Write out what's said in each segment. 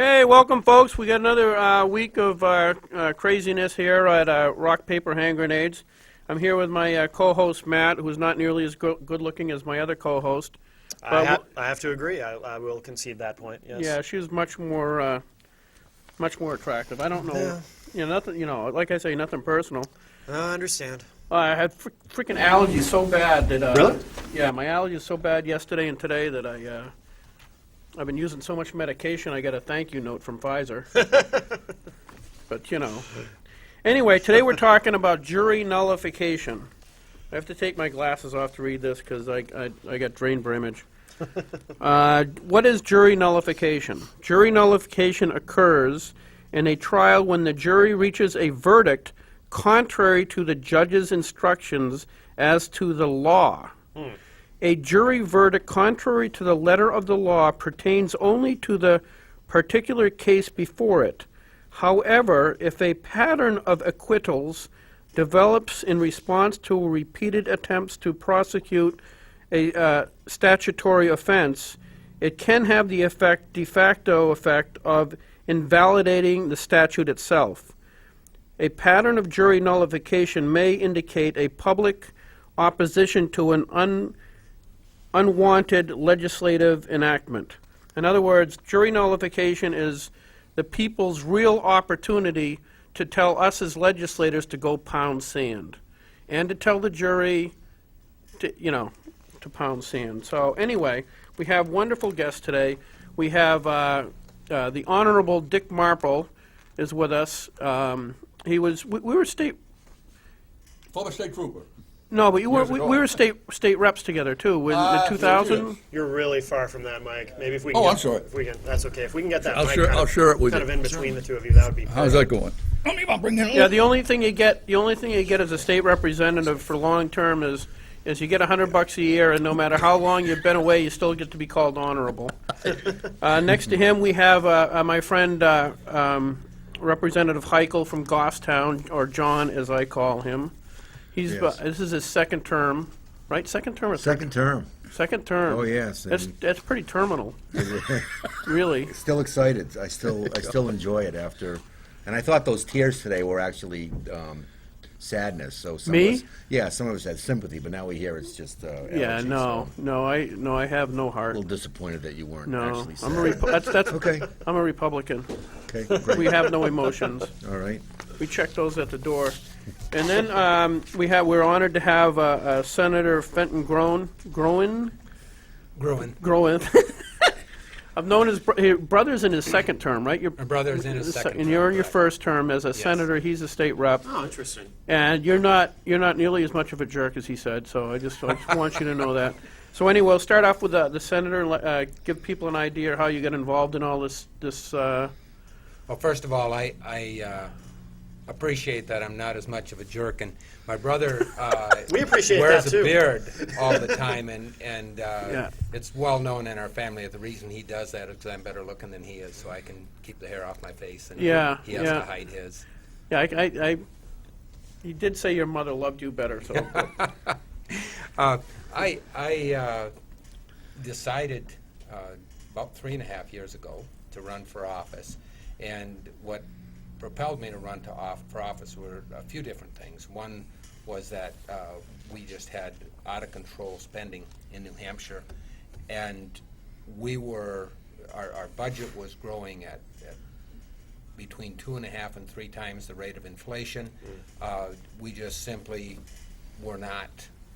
Hey, welcome, folks. We got another week of craziness here at Rock, Paper, Hand Grenades. I'm here with my co-host, Matt, who's not nearly as good-looking as my other co-host. I have to agree. I will concede that point. Yes. Yeah, she's much more attractive. I don't know. Yeah. Nothing. Like I say, nothing personal. I understand. I had freaking allergies so bad that. Really? Yeah, my allergies so bad yesterday and today that I've been using so much medication, I got a thank you note from Pfizer. But, Anyway, today we're talking about jury nullification. I have to take my glasses off to read this because I got drained for image. What is jury nullification? Jury nullification occurs in a trial when the jury reaches a verdict contrary to the judge's instructions as to the law. A jury verdict contrary to the letter of the law pertains only to the particular case before it. However, if a pattern of acquittals develops in response to repeated attempts to prosecute a statutory offense, it can have the de facto effect of invalidating the statute itself. A pattern of jury nullification may indicate a public opposition to an unwanted legislative enactment. In other words, jury nullification is the people's real opportunity to tell us as legislators to go pound sand, and to tell the jury to pound sand. So anyway, we have wonderful guests today. We have the Honorable Dick Marple is with us. We were Former state trooper. No, but we Years ago. were state reps together too. In 2000. yes. You're really far from that, Mike. Maybe if we can Oh, get, I'm sorry. If we can, that's okay. If we can get that I'll mic share- kind I'll of, share it with kind you. of in between the two of you, that would be How's that going? Let me bring it Yeah, the only thing you get as a state representative for long term is you get $100 a year, and no matter how long you've been away, you still get to be called honorable. Next to him, we have my friend Representative Heichel from Goffstown, or John, as I call him. He's Yes. This is his second term, right? Second term or Second term. Second term. Oh, yes. That's pretty terminal, really. Still excited. I still enjoy it after. And I thought those tears today were actually sadness. So some Me? Of us, yeah, some of us had sympathy, but now we hear it's just Yeah, allergy, no, I have no so heart. a little disappointed that you weren't No, actually sad. I'm a that's Okay. I'm a Republican. Okay, great. We have no emotions. All right. We check those at the door. And then we're honored to have Senator Fenton Groen. I've known his brother's in his second term, right? My brother's in his second And you're in term, your right. first term as a senator. He's a state rep, Oh, interesting. and you're not nearly as much of a jerk as he said. So I just want you to know that. So anyway, we'll start off with the senator. Give people an idea of how you got involved in all this. Well, first of all, I appreciate that I'm not as much of a jerk, and my brother We appreciate wears that, too. a beard all the time, and Yeah. it's well known in our family that the reason he does that is because I'm better looking than he is, so I can keep the hair off my face, and Yeah, he has yeah. to hide his. Yeah, you did say your mother loved you better. So I decided about 3.5 years ago to run for office, and what propelled me to run for office were a few different things. One was that we just had out of control spending in New Hampshire, and our budget was growing at between 2.5 and 3 times the rate of inflation. We just simply were not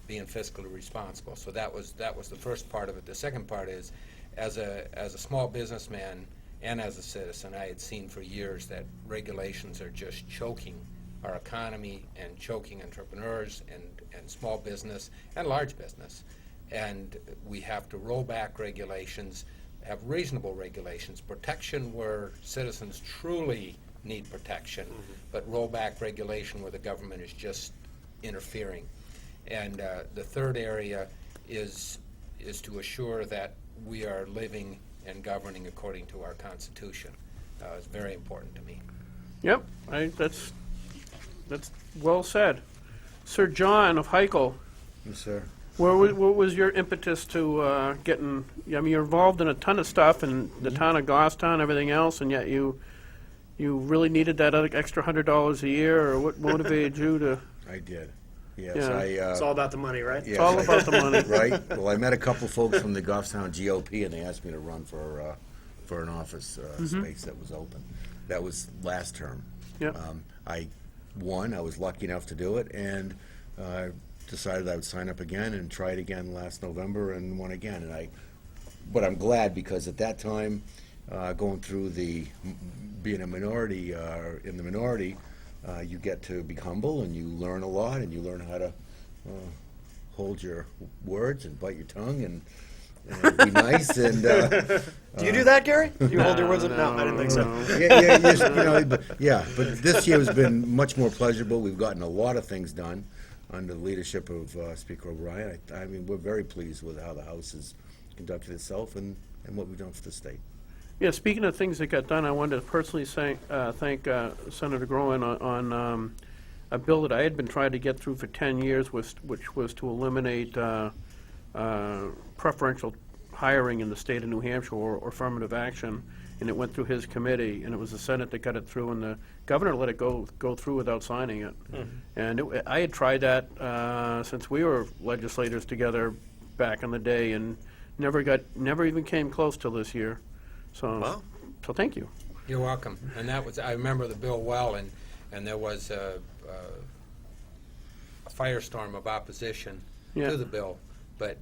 being fiscally responsible. So that was the first part of it. The second part is, as a small businessman and as a citizen, I had seen for years that regulations are just choking our economy and choking entrepreneurs and small business and large business. And we have to roll back regulations, have reasonable regulations, protection where citizens truly need protection, but roll back regulation where the government is just interfering. And the third area is to assure that we are living and governing according to our Constitution. It's very important to me. yep, that's well said. Sir John of Heichel. Yes, sir. What was your impetus to getting? I mean, you're involved in a ton of stuff in the town of Goffstown, everything else, and yet you really needed that other extra $100 a year, or what motivated you to? I did. Yes, Yeah. It's all about the money, right? It's all about the money. Right. Well, I met a couple folks from the Goffstown GOP, and they asked me to run for an office space that was open. That was last term. Yep. I won. I was lucky enough to do it, and decided I would sign up again and try it again last November and won again. But I'm glad, because at that time, going through being a minority, in the minority, you get to be humble, and you learn a lot, and you learn how to hold your words and bite your tongue and be nice. And Do you do that, Gary? Do you hold your words? No, I didn't think so. But this year has been much more pleasurable. We've gotten a lot of things done under the leadership of Speaker O'Brien. I mean, we're very pleased with how the House has conducted itself and what we've done for the state. Yeah, speaking of things that got done, I wanted to personally thank Senator Groen on a bill that I had been trying to get through for 10 years, which was to eliminate preferential hiring in the state of New Hampshire, or affirmative action, and it went through his committee, and it was the Senate that got it through, and the governor let it go through without signing it. And I had tried that since we were legislators together back in the day, and never even came close till this year. So, so thank you. You're welcome. And that was, I remember the bill well, and there was a firestorm of opposition Yeah. to the bill. But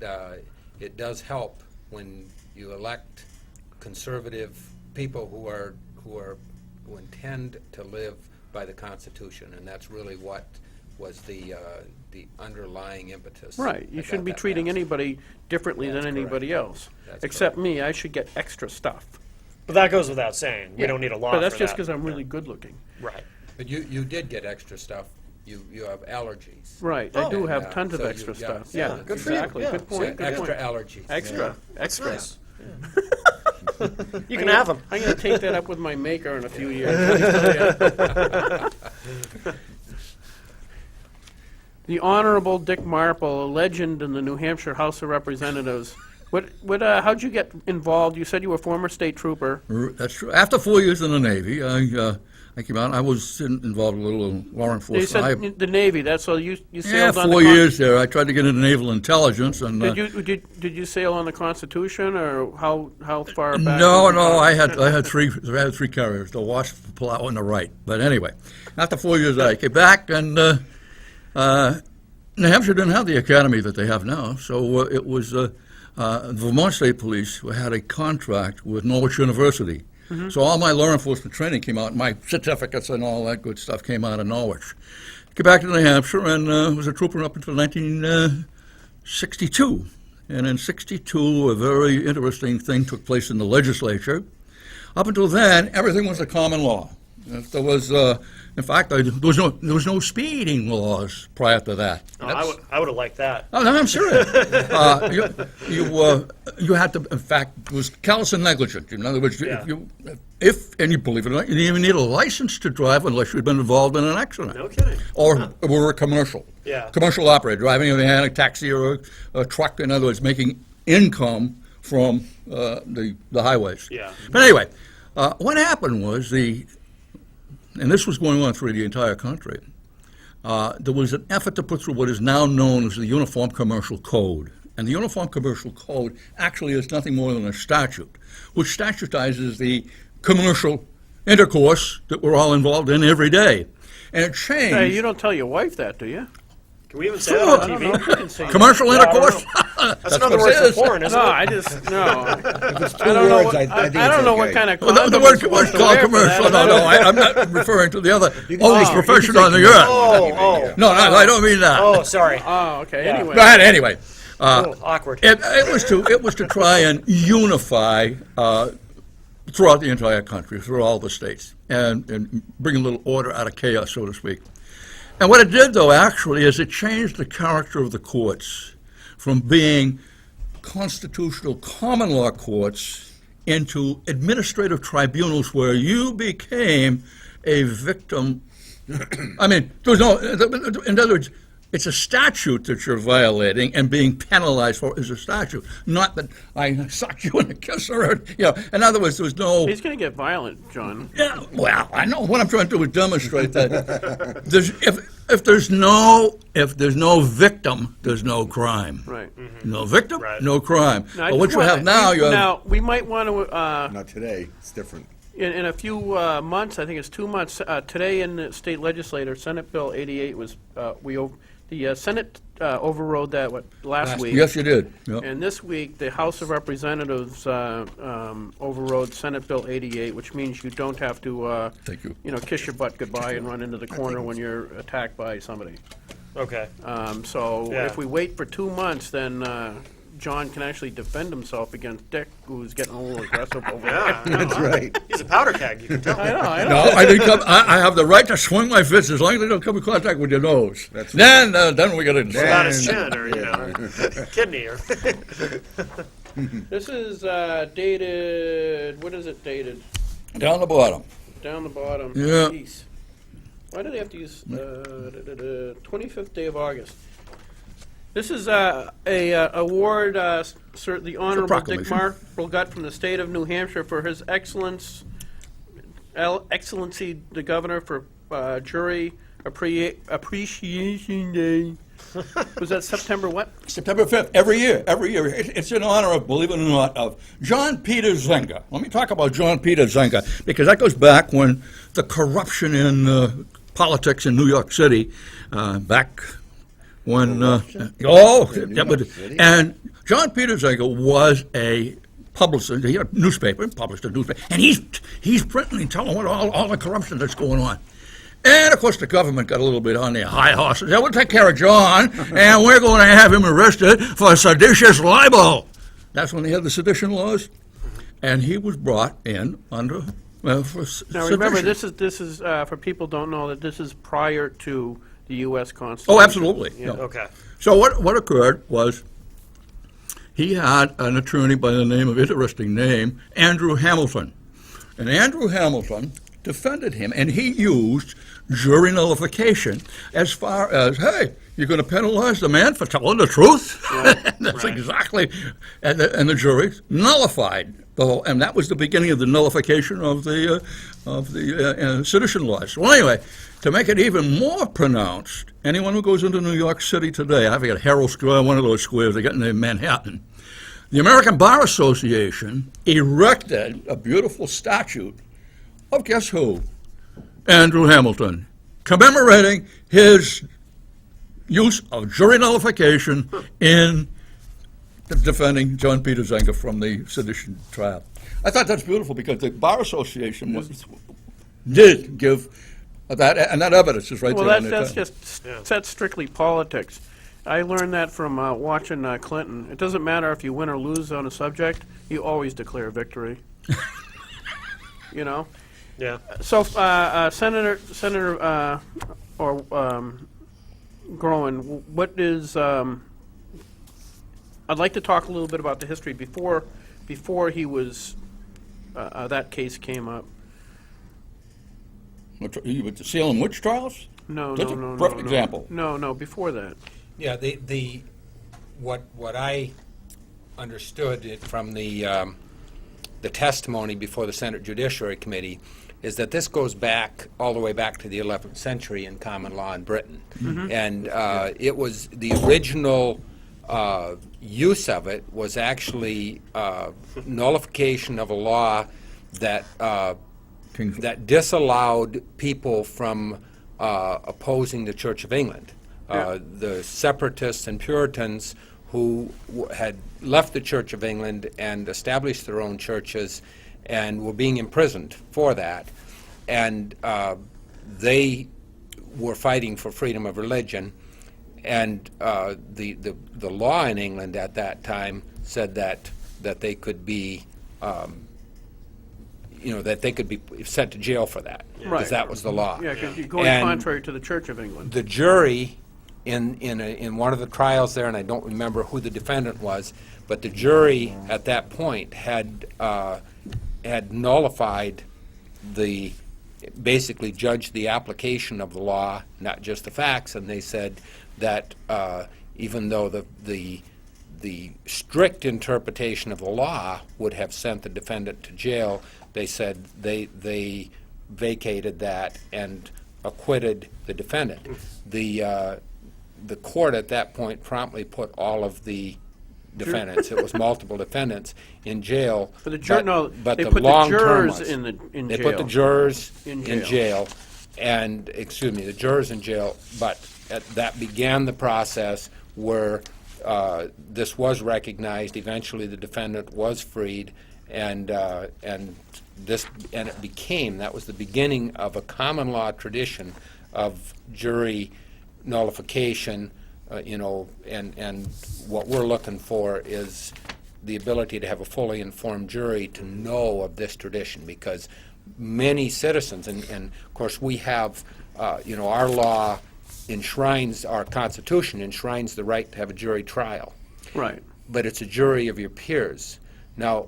it does help when you elect conservative people who intend to live by the Constitution, and that's really what was the underlying impetus. Right, you that shouldn't be got that treating passed. anybody differently That's than anybody correct. else. That's Except correct. me, I should get extra stuff. But that goes without saying. We don't need a law But that's for just that. because I'm really good looking. Right. But you did get extra stuff. You have allergies. Right, I do And, have tons of so you extra got- stuff. yeah, Yeah, good for you. exactly, Yeah. good So point, good extra point. allergies. Extra, extra. Nice. You can have them. I'm gonna take that up with my maker in a few years. let me tell ya. The Honorable Dick Marple, a legend in the New Hampshire House of Representatives. How'd you get involved? You said you were a former state trooper. That's true. After 4 years in the Navy, I came out. I was involved a little in law You enforcement. said the Navy, that's so you Yeah, sailed on the 4 years there. I tried to get into naval intelligence, and Did you sail on the Constitution, or how far back? no, I had three carriers: the Wasp, the Plow, and the Wright. But anyway, after 4 years, I came back, and New Hampshire didn't have the academy that they have now, so it was the Vermont State Police who had a contract with Norwich University. So all my law enforcement training came out, my certificates and all that good stuff came out of Norwich. Came back to New Hampshire and was a trooper up until 1962. And in 62, a very interesting thing took place in the legislature. Up until then, everything was a common law. If there was, in fact, there was no speeding laws prior to that. Oh, I would have liked that. Oh, no, I'm serious. You had to, in fact, it was callous and negligent. In other words, Yeah. and you believe it or not, you didn't even need a license to drive unless you'd been involved in an accident. No kidding. Or were a commercial. Yeah. Commercial operator, driving a van, a taxi, or a truck, in other words, making income from the highways. Yeah. But anyway, what happened was and this was going on through the entire country, there was an effort to put through what is now known as the Uniform Commercial Code. And the Uniform Commercial Code actually is nothing more than a statute, which statutizes the commercial intercourse that we're all involved in every day. And it changed. Hey, you don't tell your wife that, do you? Can we even say Sure. that I on don't know if TV? you can say that. Commercial Yeah, I don't intercourse? That's another what word it for is. porn, isn't No, it? I just, no. It's two I don't know words, what, I think I it's don't know what okay. kind of Well, condom the I'm word's supposed to called wear for that. commercial. No, I'm not referring to the other oldest you profession can on the say earth. Oh, No, I don't mean that. oh, sorry. Oh, okay, Yeah. anyway. But anyway, Oh, awkward. it was to try and unify throughout the entire country, through all the states, and bring a little order out of chaos, so to speak. And what it did, though, actually, is it changed the character of the courts from being constitutional common law courts into administrative tribunals where you became a victim. I mean, there was no, in other words, It's a statute that you're violating, and being penalized for is a statute, not that I sucked you in a kiss or, in other words, there was no. He's going to get violent, John. Yeah, well, I know what I'm trying to do is demonstrate that if there's no victim, there's no crime. Right. No victim, Right. no crime. Now, I But what just you have now, you have. Now, we might want to, Not today, it's different. in a few months, I think it's 2 months, today in the state legislature, Senate Bill 88 was, the Senate overrode that, last week? Yes, you did. Yep. And this week, the House of Representatives overrode Senate Bill 88, which means you don't have to, Thank you. kiss your butt goodbye and run into the corner when you're attacked by somebody. Okay. So Yeah. if we wait for 2 months, then John can actually defend himself against Dick, who's getting a little aggressive over there. Yeah, That's right. he's a powder keg. You can tell. I know. No, I didn't come. I have the right to swing my fists as long as they don't come in contact with your nose. That's Then we got to decide. About his chin or kidney or. This is dated, what is it dated? Down the bottom. Down the bottom. Yeah. Jeez. Why do they have to use 25th day of August? This is a award, the Honorable Dick proclamation. Marble got from the state of New Hampshire for his excellency, the governor, for jury appreciation day. Was that September what? September 5th, every year. It's in honor of, believe it or not, of John Peter Zenga. Let me talk about John Peter Zenga, because that goes back when the corruption in politics in New York City, back when, and John Peter Zenga was a publisher. He had a newspaper, published a newspaper, and he's printing and telling what all the corruption that's going on. And, of course, the government got a little bit on their high horses. They will take care of John, and we're going to have him arrested for seditious libel. That's when they had the sedition laws. And he was brought in under, for Now remember, sedition. this is for people who don't know that this is prior to the U.S. Constitution. Oh, absolutely. Yeah. Yeah. Okay. So what occurred was he had an attorney by the name of, interesting name, Andrew Hamilton. And Andrew Hamilton defended him, and he used jury nullification as far as, hey, you're going to penalize the man for telling the truth? That's Right. exactly, and the jury nullified the whole, and that was the beginning of the nullification of the sedition laws. Well, anyway, to make it even more pronounced, anyone who goes into New York City today, I forget, Herald Square, one of those squares, they got in Manhattan, the American Bar Association erected a beautiful statue of guess who? Andrew Hamilton, commemorating his use of jury nullification in defending John Peter Zenga from the sedition trial. I thought that's beautiful because the Bar Association did give that, and that evidence is right Well, there. that's strictly politics. I learned that from watching Clinton. It doesn't matter if you win or lose on a subject; you always declare victory. You know. Yeah. So, Senator Groen, what is? I'd like to talk a little bit about the history before he was that case came up. With the Salem witch trials? No, That's no, a no, perfect no, example. No, before that. Yeah, what I understood it from the testimony before the Senate Judiciary Committee is that this goes back all the way back to the 11th century in common law in Britain, and it was the original use of it was actually nullification of a law that that disallowed people from opposing the Church of England. The separatists and Puritans who had left the Church of England and established their own churches and were being imprisoned for that. And they were fighting for freedom of religion. And the law in England at that time said that they could be that they could be sent to jail for that, because Right. that was the law. Yeah, because you're going And contrary to the Church of England. the jury in one of the trials there, and I don't remember who the defendant was, but the jury at that point had nullified basically judged the application of the law, not just the facts, and they said that even though the strict interpretation of the law would have sent the defendant to jail, they said they vacated that and acquitted the defendant. The court at that point promptly put all of the defendants, it was multiple defendants, in jail. For the jur- but they the put the long-term jurors ones- in They jail. put the jurors In in jail. jail, and, the jurors in jail, but that began the process where this was recognized. Eventually, the defendant was freed, and it became, that was the beginning of a common law tradition of jury nullification, and what we're looking for is the ability to have a fully informed jury to know of this tradition, because many citizens, and of course we have, our law enshrines, our Constitution enshrines the right to have a jury trial, Right. but it's a jury of your peers. Now,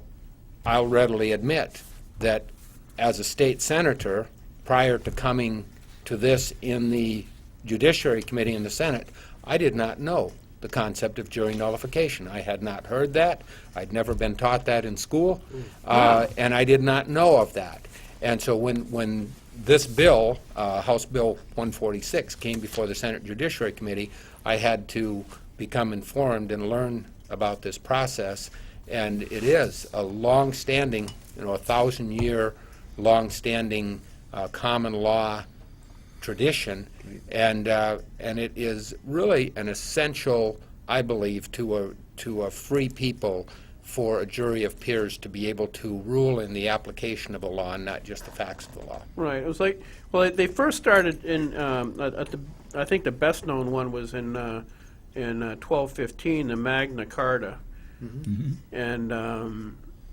I'll readily admit that as a state senator, prior to coming to this in the Judiciary Committee in the Senate, I did not know the concept of jury nullification. I had not heard that. I'd never been taught that in school, and I did not know of that. And so when this bill, House Bill 146, came before the Senate Judiciary Committee, I had to become informed and learn about this process. And it is a long-standing, 1,000-year, long-standing common law tradition, and it is really an essential, I believe, to a free people for a jury of peers to be able to rule in the application of the law and not just the facts of the law. Right. It was like, well, they first started in, I think the best known one was in 1215, the Magna Carta. And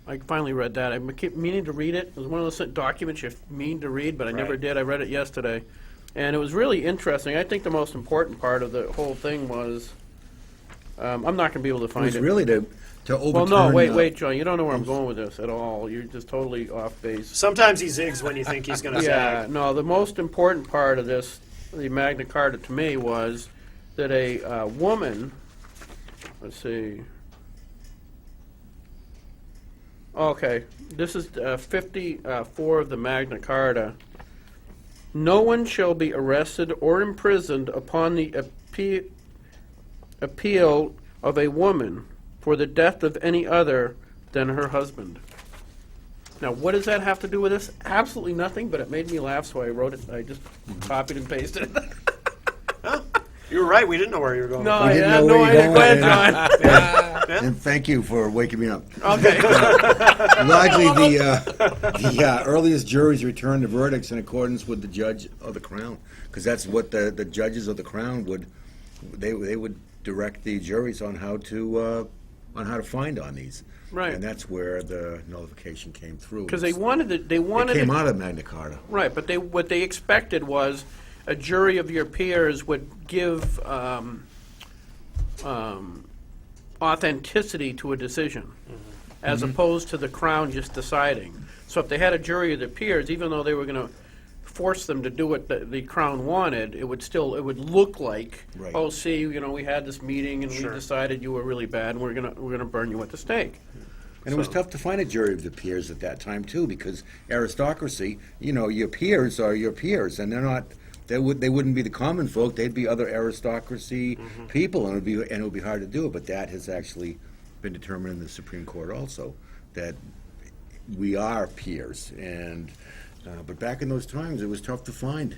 I finally read that. I keep meaning to read it. It was one of those documents you mean to read, but I never Right. did. I read it yesterday. And it was really interesting. I think the most important part of the whole thing was, I'm not going to be able to It find was it. really to overturn. Well, no, wait, John. You don't know where I'm going with this at all. You're just totally off base. Sometimes he zigs when you think he's going to Yeah, zag. no, the most important part of this, the Magna Carta to me, was that a woman, let's see. Okay, this is 54 of the Magna Carta. No one shall be arrested or imprisoned upon the appeal of a woman for the death of any other than her husband. Now, what does that have to do with this? Absolutely nothing, but it made me laugh, so I wrote it. I just copied and pasted it. You were right. We didn't know where you were going. No, We I didn't have know no where you're idea. Go ahead, going. John. And thank you for waking me up. Okay. Largely, the earliest juries returned the verdicts in accordance with the judge of the Crown, because that's what the judges of the Crown would, they would direct the juries on how to find on these. Right. And that's where the nullification came through. Because they wanted it. They It wanted came it. out of Magna Carta. Right, but what they expected was a jury of your peers would give authenticity to a decision, as opposed to the Crown just deciding. So if they had a jury of their peers, even though they were going to force them to do what the Crown wanted, it would look like, Right. oh, see, we had this meeting and Sure. we decided you were really bad, and we're gonna burn you at the stake. And it was So- tough to find a jury of the peers at that time too, because aristocracy, your peers are your peers, and they're not. They wouldn't be the common folk. They'd be other aristocracy people, and it would be hard to do it. But that has actually been determined in the Supreme Court also, that we are peers. And but back in those times, it was tough to find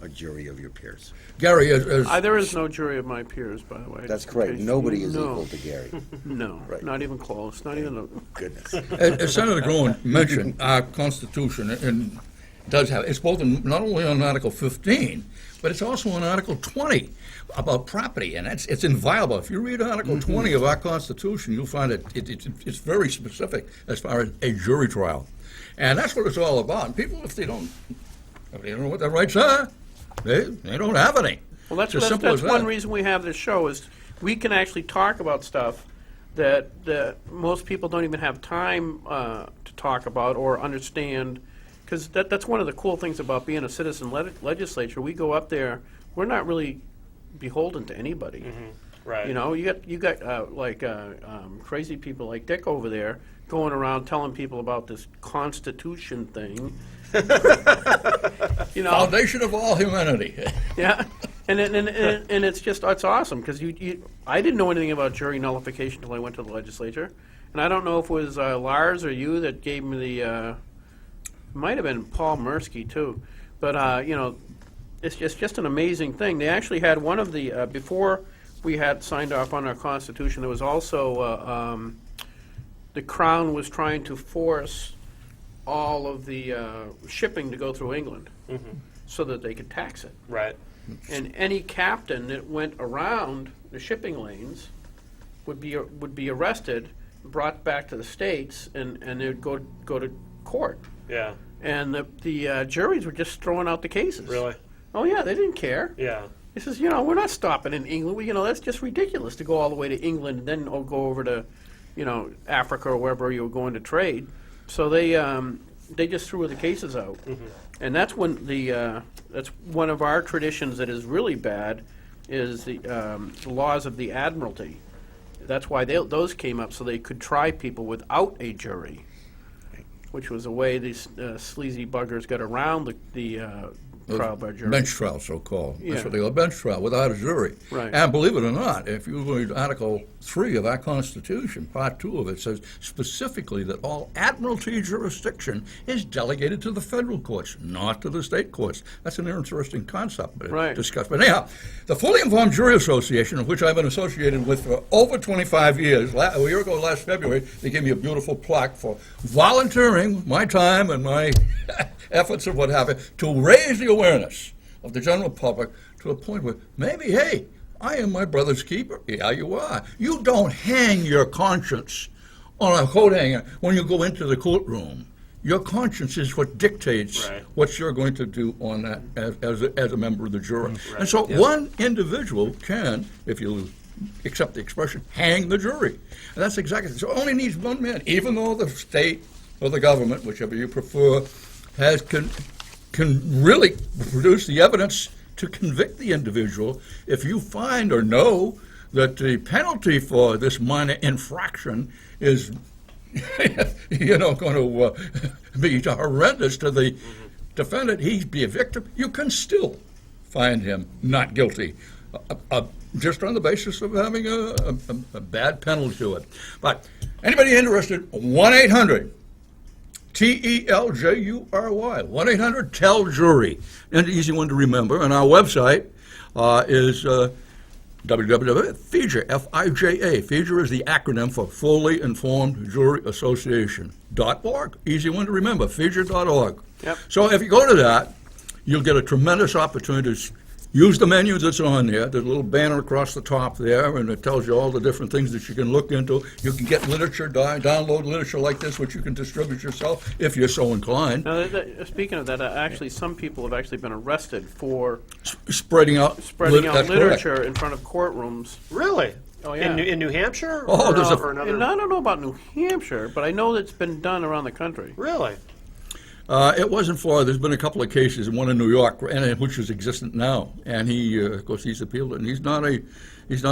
a jury of your peers. Gary, There is no jury of my peers, by the way. That's just in correct. case- Nobody is No. equal to Gary. No, Right. not even close, not even a... Goodness. as Senator Groen mentioned, our Constitution does have, it's both not only on Article 15, but it's also on Article 20 about property, and it's inviolable. If you read Article 20 of our Constitution, you'll find it's very specific as far as a jury trial. And that's what it's all about. And people, if they don't know what their rights are, they don't have any. Well, that's It's as simple as one that. reason we have this show, is we can actually talk about stuff that most people don't even have time to talk about or understand, because that's one of the cool things about being a citizen legislature. We go up there, we're not really beholden to anybody. Right. You know, you got crazy people like Dick over there going around telling people about this Constitution thing. You know, Foundation of all humanity. yeah, and it's awesome because I didn't know anything about jury nullification until I went to the legislature, and I don't know if it was Lars or you that gave me the. Might have been Paul Mirsky too, but you know, it's just an amazing thing. They actually had one of the before we had signed off on our Constitution. There was also the Crown was trying to force all of the shipping to go through England, so that they could tax it. Right. And any captain that went around the shipping lanes would be arrested, brought back to the States, and they would go to court. Yeah. And the juries were just throwing out the cases. Really? Oh yeah, they didn't care. Yeah. He says, you know, we're not stopping in England. That's just ridiculous to go all the way to England and then go over to, you know, Africa or wherever you were going to trade. So they just threw the cases out. And that's when that's one of our traditions that is really bad, is the laws of the Admiralty. That's why those came up, so they could try people without a jury, which was a way these sleazy buggers got around the trial by jury. Bench trial, so-called. Yeah. That's what they call a bench trial, without a jury. Right. And believe it or not, if you read Article 3 of our Constitution, Part 2 of it says specifically that all admiralty jurisdiction is delegated to the federal courts, not to the state courts. That's an interesting concept to Right. discuss. But anyhow, the Fully Informed Jury Association, of which I've been associated with for over 25 years, a year ago last February, they gave me a beautiful plaque for volunteering my time and my efforts and what have you to raise the awareness of the general public to a point where maybe, hey, I am my brother's keeper. Yeah, you are. You don't hang your conscience on a coat hanger when you go into the courtroom. Your conscience is what dictates Right. what you're going to do on that as a member of the jury. And so one individual can, if you accept the expression, hang the jury. And that's exactly, so it only needs one man, even though the state or the government, whichever you prefer, can really produce the evidence to convict the individual. If you find or know that the penalty for this minor infraction is, going to be horrendous to the defendant, he'd be a victim, you can still find him not guilty, just on the basis of having a bad penalty to it. But anybody interested, 1-800 TELJURY, 1-800-TELL-JURY, an easy one to remember. And our website is www.FIJA, F-I-J-A. FIJA is the acronym for Fully Informed Jury Association.org. Easy one to remember, FIJA.org. Yep. So if you go to that, you'll get a tremendous opportunity to use the menu that's on there. There's a little banner across the top there, and it tells you all the different things that you can look into. You can get literature, download literature like this, which you can distribute yourself if you're so inclined. Now, speaking of that, actually, some people have actually been arrested for Spreading out that's correct. literature in front of courtrooms. Really? Oh, yeah. In New Hampshire? Oh, or, there's a- or another. And I don't know about New Hampshire, but I know that it's been done around the country. Really? It wasn't Florida. There's been a couple of cases, one in New York, and which is existent now. And he, of course, he's appealed it. And he's not a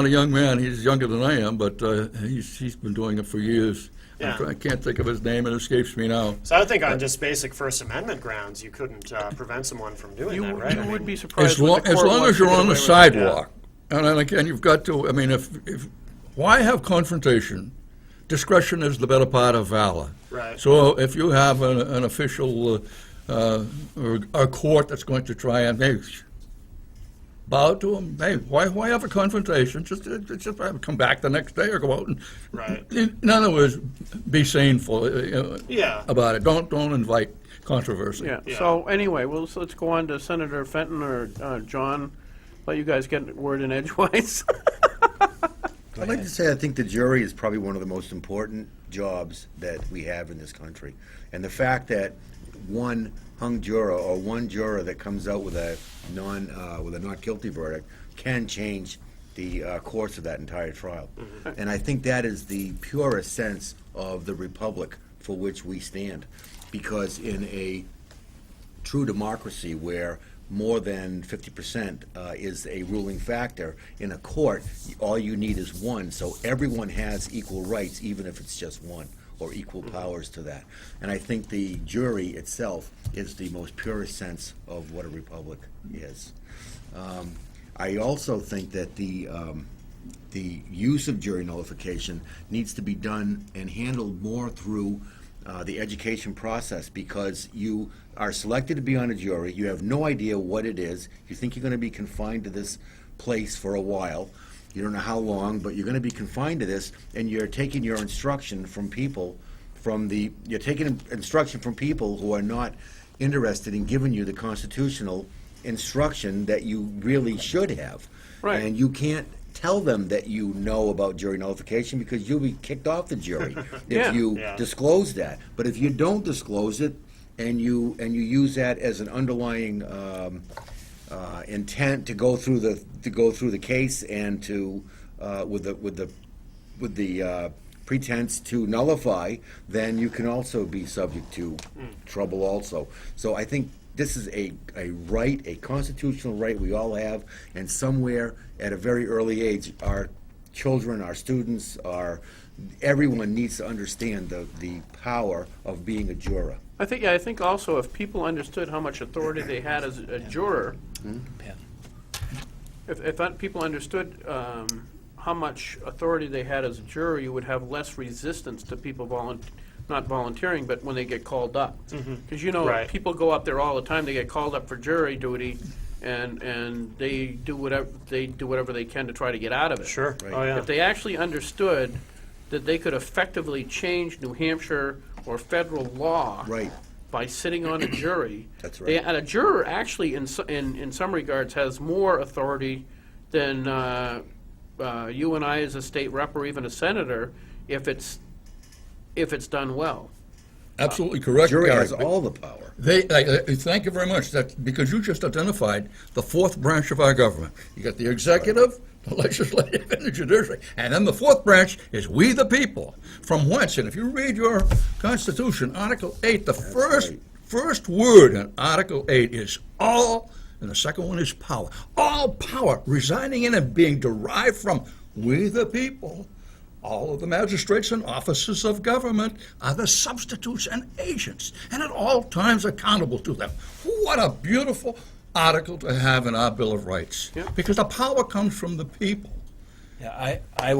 young man. He's younger than I am, but he's been doing it for years. Yeah. I can't think of his name. It escapes me now. So I think on just basic First Amendment grounds, you couldn't prevent someone from doing that, right? You I would mean, be surprised. As what long, the as court long wants as you're to get on the away with. sidewalk, and then again, you've got to. I mean, if why have confrontation? Discretion is the better part of valor. Right. So if you have an official or a court that's going to try and bow to him, hey, why have a confrontation? Just come back the next day or go out and. Right. In other words, be saneful Yeah. about it. Don't invite controversy. Yeah. Yeah. So anyway, so let's go on to Senator Fenton or John. Let you guys get word in edgewise. I'd like to say I think the jury is probably one of the most important jobs that we have in this country. And the fact that one hung juror or one juror that comes out with a not guilty verdict can change the course of that entire trial. And I think that is the purest sense of the republic for which we stand. Because in a true democracy where more than 50% is a ruling factor in a court, all you need is one, so everyone has equal rights, even if it's just one, or equal powers to that. And I think the jury itself is the most purest sense of what a republic is. I also think that the use of jury nullification needs to be done and handled more through the education process, because you are selected to be on a jury, you have no idea what it is, you think you're going to be confined to this place for a while, you don't know how long, but you're going to be confined to this, and you're taking your instruction from people you're taking instruction from people who are not interested in giving you the constitutional instruction that you really should have. Right. And you can't tell them that you know about jury nullification, because you'll be kicked off the jury Yeah. if you Yeah. disclose that. But if you don't disclose it, and you use that as an underlying intent to go through the case and to with the pretense to nullify, then you can also be subject to trouble also. So I think this is a right, a constitutional right we all have, and somewhere at a very early age, our children, our students, everyone needs to understand the power of being a juror. I think also if people understood how much authority they had as a juror, if people understood how much authority they had as a juror, you would have less resistance to people not volunteering, but when they get called up. Because Right. people go up there all the time, they get called up for jury duty, and they do whatever they can to try to get out of it. Sure. Right. Oh, yeah. If they actually understood that they could effectively change New Hampshire or federal law Right. by sitting on a jury. That's right. And a juror actually, in some regards, has more authority than you and I as a state rep or even a senator, if it's done well. Absolutely correct, Jury Gary. has all the power. Thank you very much. Because you just identified the fourth branch of our government. You got the executive, the legislative, and the judiciary. And then the fourth branch is we the people. From whence, and if you read your Constitution, Article 8, the first word in Article 8 is all, and the second one is power. All power residing in and being derived from we the people. All of the magistrates and officers of government are the substitutes and agents, and at all times accountable to them. What a beautiful article to have in our Bill of Rights. Yeah. Because the power comes from the people. Yeah, I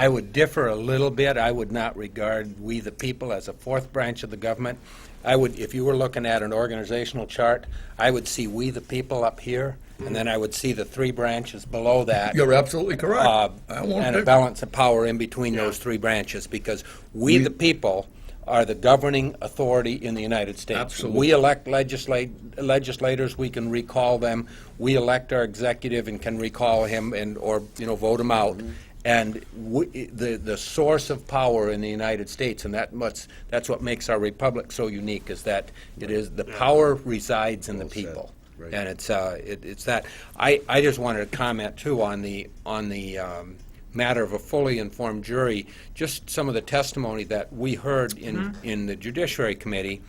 would differ a little bit. I would not regard we the people as a fourth branch of the government. I would, if you were looking at an organizational chart, I would see we the people up here, and then I would see the three branches below that. You're absolutely correct. I won't And a pick- balance of power in between those three branches, because we the people are the governing authority in the United States. Absolutely. We elect legislators, we can recall them. We elect our executive and can recall him or vote him out. And the source of power in the United States, and that's what makes our republic so unique, is that it is the power resides in the Well said. people. Right. And it's that. I just wanted to comment too on the matter of a fully informed jury. Just some of the testimony that we heard in the Judiciary Committee,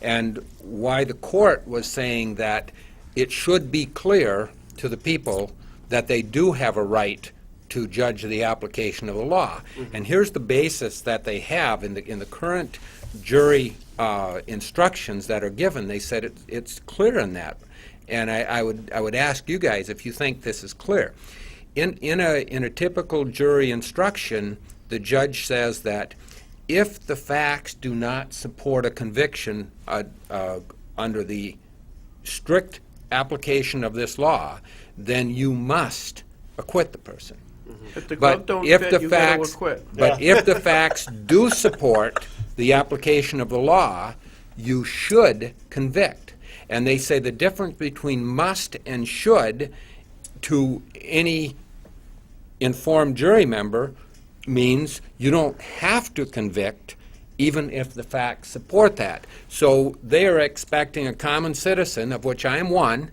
and why the court was saying that it should be clear to the people that they do have a right to judge the application of the law. And here's the basis that they have in the current jury instructions that are given. They said it's clear in that. And I would ask you guys if you think this is clear. In a typical jury instruction, the judge says that if the facts do not support a conviction under the strict application of this law, then you must acquit the person. If the glove But don't if fit, the you gotta facts, acquit. but if the facts do support the application of the law, you should convict. And they say the difference between must and should to any informed jury member means you don't have to convict even if the facts support that. So they are expecting a common citizen, of which I am one,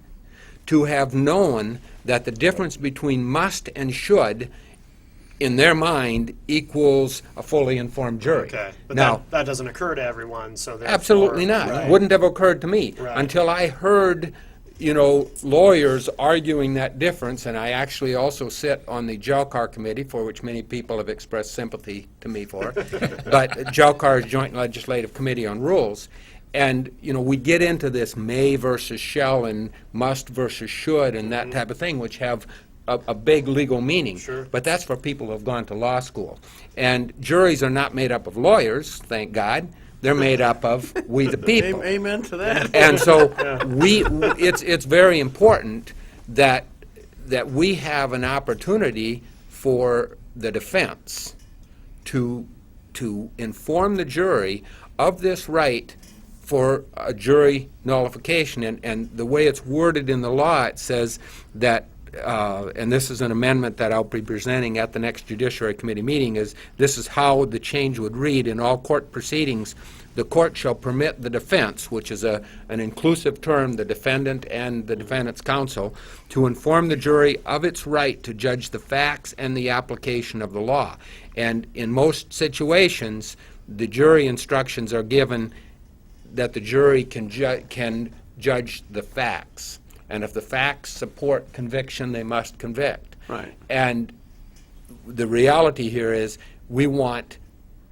to have known that the difference between must and should in their mind equals a fully informed jury. Okay, but Now, that doesn't occur to everyone, so therefore... absolutely not. Right. Wouldn't have occurred to me Right. until I heard you know, lawyers arguing that difference, and I actually also sit on the JALCAR committee, for which many people have expressed sympathy to me for, but JALCAR is Joint Legislative Committee on Rules. And, you know, we get into this may versus shall and must versus should and that type of thing, which have a big legal meaning. Sure. But that's for people who have gone to law school. And juries are not made up of lawyers, thank God. They're made up of we the people. Amen to that. And so it's very important that we have an opportunity for the defense to inform the jury of this right for a jury nullification. And the way it's worded in the law, it says that, and this is an amendment that I'll be presenting at the next Judiciary Committee meeting, is this is how the change would read: in all court proceedings, the court shall permit the defense, which is an inclusive term, the defendant and the defendant's counsel, to inform the jury of its right to judge the facts and the application of the law. And in most situations, the jury instructions are given that the jury can judge the facts. And if the facts support conviction, they must convict. Right. And the reality here is we want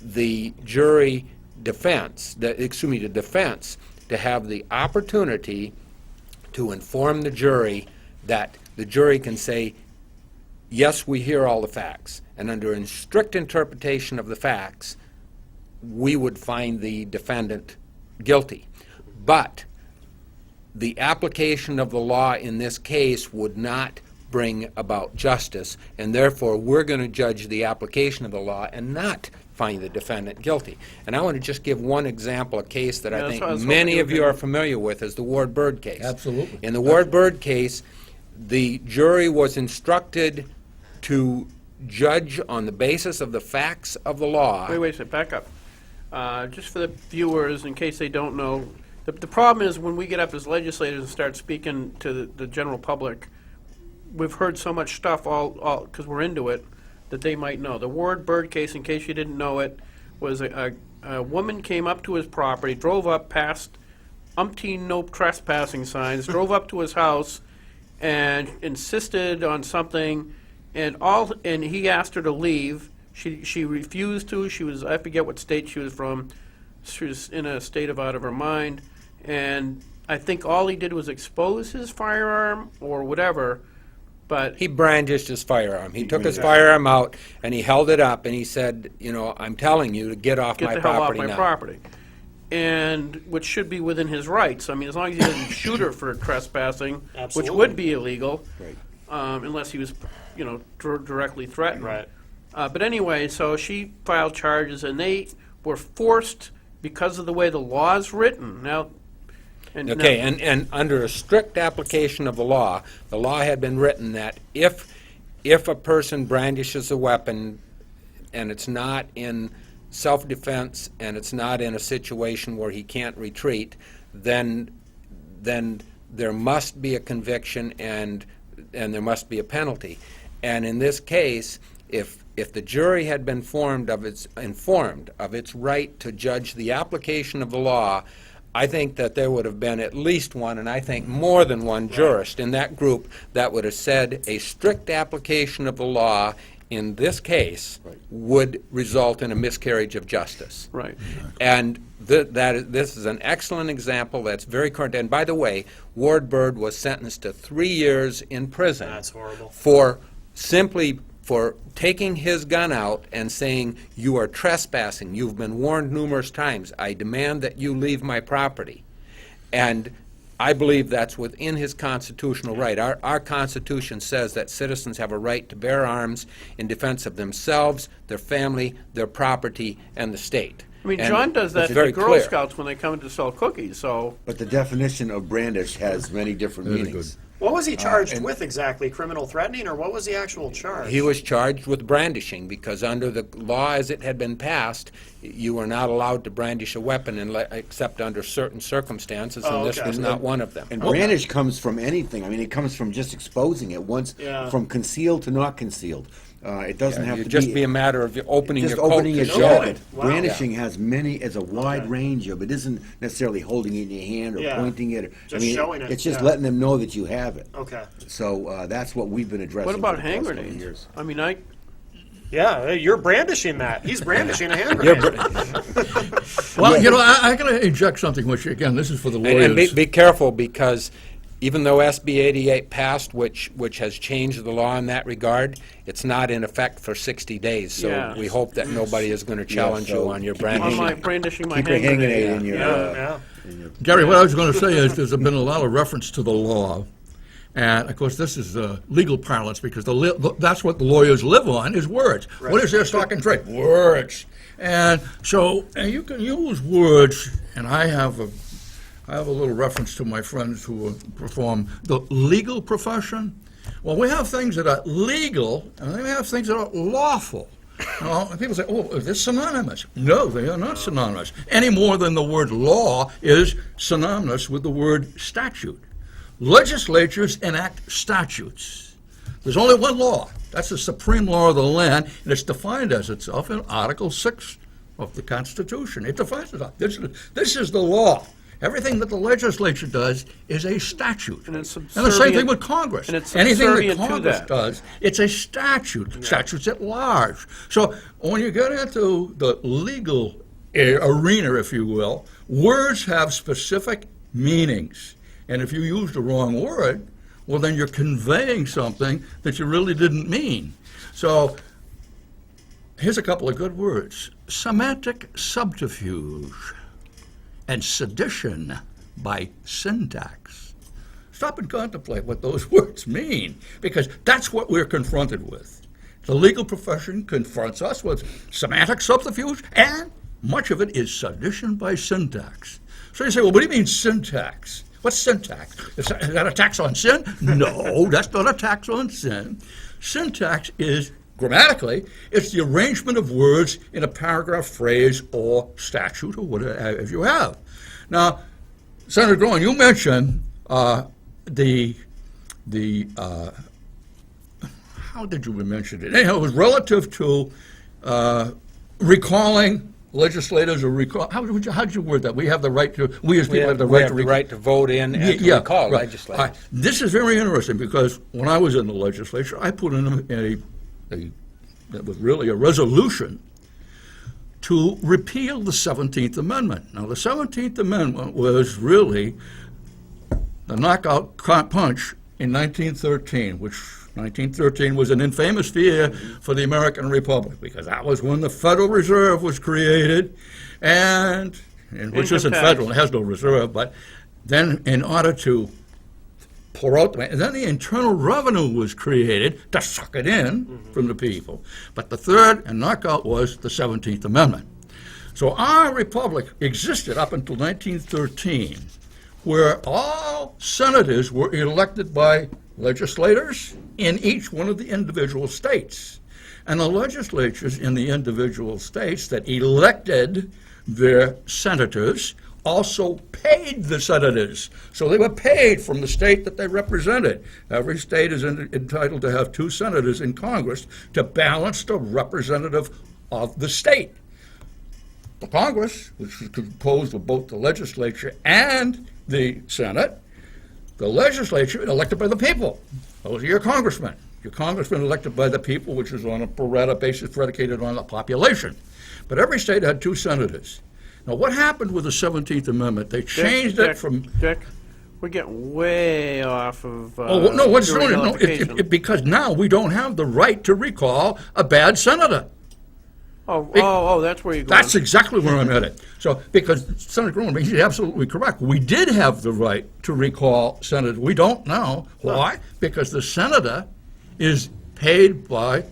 the jury defense, the defense, to have the opportunity to inform the jury that the jury can say, yes, we hear all the facts. And under a strict interpretation of the facts, we would find the defendant guilty. But the application of the law in this case would not bring about justice, and therefore we're going to judge the application of the law and not find the defendant guilty. And I want to just give one example, a case that Yeah, I that's think what I was many hoping of you you were are familiar with, is the Ward Bird case. Absolutely. In the Ward Bird case, the jury was instructed to judge on the basis of the facts of the law. Wait a second, back up. Just for the viewers, in case they don't know, the problem is when we get up as legislators and start speaking to the general public, we've heard so much stuff all because we're into it, that they might know. The Ward Bird case, in case you didn't know it, was a woman came up to his property, drove up past umpteen no trespassing signs, drove up to his house and insisted on something, and he asked her to leave. She refused to. She was, I forget what state she was from. She was in a state out of her mind, and I think all he did was expose his firearm or whatever. But He brandished his firearm. He took his firearm out and he held it up and he said, you know, I'm telling you to get off get my the hell off property my now. property. And which should be within his rights. I mean, as long as he doesn't shoot her for trespassing, which Absolutely. would be illegal, Right. unless he was, directly threatened. Right. But anyway, so she filed charges, and they were forced because of the way the law is written. Now, Okay, and under a strict application of the law had been written that if a person brandishes a weapon and it's not in self-defense and it's not in a situation where he can't retreat, then there must be a conviction and there must be a penalty. And in this case, if the jury had been informed of its right to judge the application of the law, I think that there would have been at least one, and I think more than one jurist in that group that would have said a strict application of the law in this case would result in a miscarriage of justice. right. And this is an excellent example that's very current. And by the way, Ward Bird was sentenced to 3 years in prison That's horrible. for taking his gun out and saying, you are trespassing, you've been warned numerous times, I demand that you leave my property. And I believe that's within his constitutional right. Our Constitution says that citizens have a right to bear arms in defense of themselves, their family, their property, and the state. I mean, And John does that it's to very Girl clear. Scouts when they come in to sell cookies, so. But the definition of brandish has many different Very meanings. What was he charged with exactly? Criminal threatening, or what was the actual charge? He was charged with brandishing because under the law as it had been passed, you were not allowed to brandish a weapon except under certain circumstances, and Oh, this okay. was not one of them. And brandish comes from anything. I mean, it comes from just exposing it once, Yeah. from concealed to not concealed. It doesn't have to It'd just be a matter of opening your just coat opening to it, show show it. it. Wow. Brandishing has a wide Okay. range of it. Isn't necessarily holding it in your hand or Yeah. pointing it. Just showing it, It's just yeah. letting them know that you have it. Okay. So that's what we've been addressing. What about for the hand past couple of grenades? years. I mean, Yeah, hey, you're brandishing that. He's brandishing a hand grenade. Well, you know, I got to inject something, which, again, this is for the And lawyers. be careful, because even though SB 88 passed, which has changed the law in that regard, it's not in effect for 60 days. So Yeah. we hope that nobody is going to challenge so you on your keep your on brandishing. my brandishing my Keep your hand hand grenade. grenade in your. Yeah. Gary, what I was going to say is there's been a lot of reference to the law. And, of course, this is legal parlance because that's what the lawyers live on is words. What is their stock and trade? Words. And so you can use words, and I have a little reference to my friends who perform the legal profession. Well, we have things that are legal, and then we have things that are lawful. Well, people say, oh, is this synonymous? No, they are not synonymous, any more than the word law is synonymous with the word statute. Legislatures enact statutes. There's only one law. That's the supreme law of the land, and it's defined as itself in Article 6 of the Constitution. It defines it. This is the law. Everything that the legislature does is a statute. And it's the same thing subservient- with Congress. and it's Anything that subservient to Congress that. does, it's a statute. Statutes at large. So when you get into the legal arena, if you will, words have specific meanings. And if you use the wrong word, well, then you're conveying something that you really didn't mean. So here's a couple of good words. Semantic subterfuge and sedition by syntax. Stop and contemplate what those words mean, because that's what we're confronted with. The legal profession confronts us with semantic subterfuge, and much of it is sedition by syntax. So you say, well, what do you mean syntax? What's syntax? Is that a tax on sin? No, that's not a tax on sin. Syntax is, grammatically, it's the arrangement of words in a paragraph, phrase, or statute, or whatever you have. Now, Senator Groen, you mentioned the how did you mention it? Anyhow, it was relative to recalling legislators or recall. How'd you word that? We have the right to. We as people have the right to. the right to vote in and to recall right. legislators. This is very interesting because when I was in the legislature, I put in that was really a resolution to repeal the 17th Amendment. Now, the 17th Amendment was really the knockout punch in 1913, which 1913 was an infamous year for the American Republic because that was when the Federal Reserve was created, and which Income isn't tax. federal, it has no reserve, but then in order to pour out, and then the Internal Revenue was created to suck it in from the people. But the third and knockout was the 17th Amendment. So our republic existed up until 1913, where all senators were elected by legislators in each one of the individual states. And the legislatures in the individual states that elected their senators also paid the senators. So they were paid from the state that they represented. Every state is entitled to have 2 senators in Congress to balance the representative of the state. The Congress, which is composed of both the legislature and the Senate, the legislature elected by the people. Those are your congressmen. Your congressmen elected by the people, which is on a pro rata basis predicated on the population. But every state had 2 senators. Now, what happened with the 17th Amendment? They changed it from... Dick, we're getting way off of. Oh, well, no, what's jury doing it? No, nullification. because now we don't have the right to recall a bad senator. That's where you're going. That's exactly where I'm headed. So, because Senator Groen, he's absolutely correct. We did have the right to recall senators. We don't now. Why? Because the senator is paid by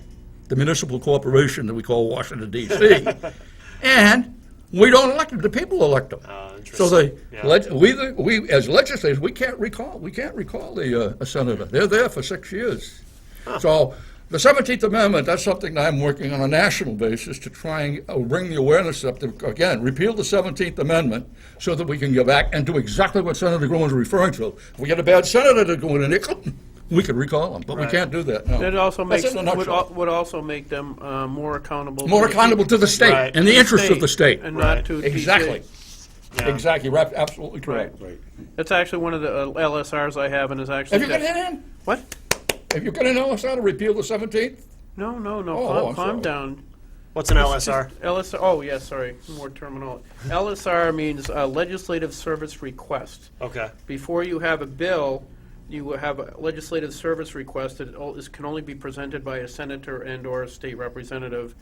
the municipal corporation that we call Washington, D.C., and we don't elect them. The people elect them. So we as legislators, we can't recall a senator. They're there for 6 years. So the 17th Amendment, that's something that I'm working on a national basis to try and bring the awareness up to, again, repeal the 17th Amendment so that we can go back and do exactly what Senator Groen was referring to. If we get a bad senator to go in there, we could recall them, but we Right. can't do that, no. It also That's makes, in a nutshell. would also make them more accountable. More to the accountable to the state, Right. and the interest of the state. And Right. not to DC. Exactly, Yeah. exactly, you're absolutely correct. Right. That's actually one of the LSRs I have, and is actually. Have you got it in? What? Have you got an LSR to repeal the 17th? No, Oh, I'm calm sorry. down. What's an LSR? LSR, oh, yeah, sorry, more terminology. LSR means Legislative Service Request. Okay. Before you have a bill, you will have a legislative service request that can only be presented by a senator and/or a state representative.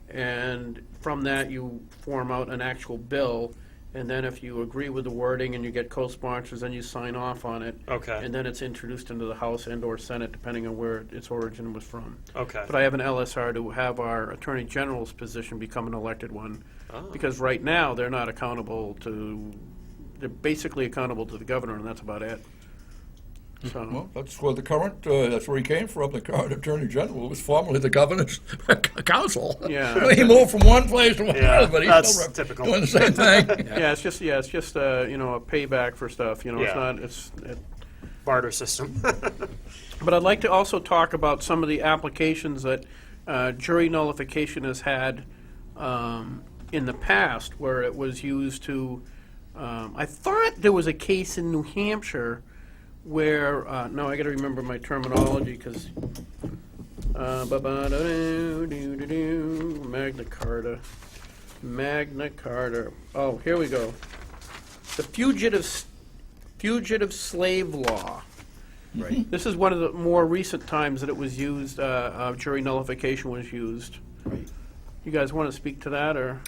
And from that, you form out an actual bill. And then if you agree with the wording and you get co-sponsors, then you sign off on it. Okay. And then it's introduced into the House and/or Senate, depending on where its origin was from. Okay. But I have an LSR to have our Attorney General's position become an elected one. Oh. Because right now, they're not accountable to, they're basically accountable to the governor, and that's about it. So, Well, that's where the current, that's where he came from, the current Attorney General was formerly the governor's counsel. Yeah. He moved from one place to Yeah, another, but he's that's still typical. doing the same thing. yeah, it's just you know, a payback for stuff, you know, it's Yeah. not, Barter system. but I'd like to also talk about some of the applications that jury nullification has had in the past where it was used to, I thought there was a case in New Hampshire where, no, I gotta remember my terminology, because, Magna Carta, oh, here we go. The Fugitive Slave Law. Right. This is one of the more recent times that it was used, jury nullification was used. Right. You guys want to speak to that, or?